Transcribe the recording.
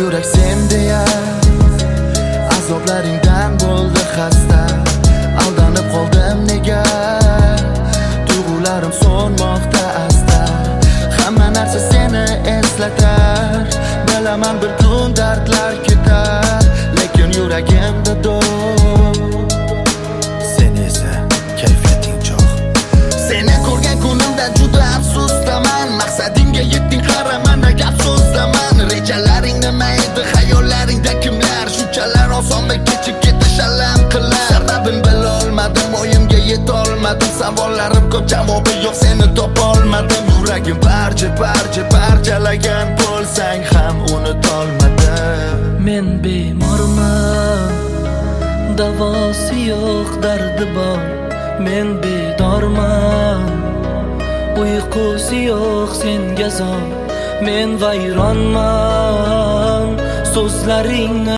yurak sen deya azoblaringdan bo'ldi xasta. Aldanib qoldim nega, tuyg'ularim so'nmoqda asta. Hamma narsa seni eslatar, bilaman bir kun dardlar ketar, lekin yuragimda do'q. Sen esa kayfiyating cho'q. Seni ko'rgan kunimda juda afsusdaman. Maqsadingga yetding, qara mana gap so'zdaman. Rejalaring nima edi, xayollaringda kimlar? Shunchalar osonmi kechib ketish alam qilar. Sababin bilolmadim, o'yimga yetolmadim. Savollarim ko'p, javobi yo'q, seni topolmadim. Yuragim parchalagan bo'lsang ham unutolmadim. Men bemorman, davosi yo'q, dardi bor. Men bedorman, uyqusi yo'q senga zor. Men vayronman, so'zlaringni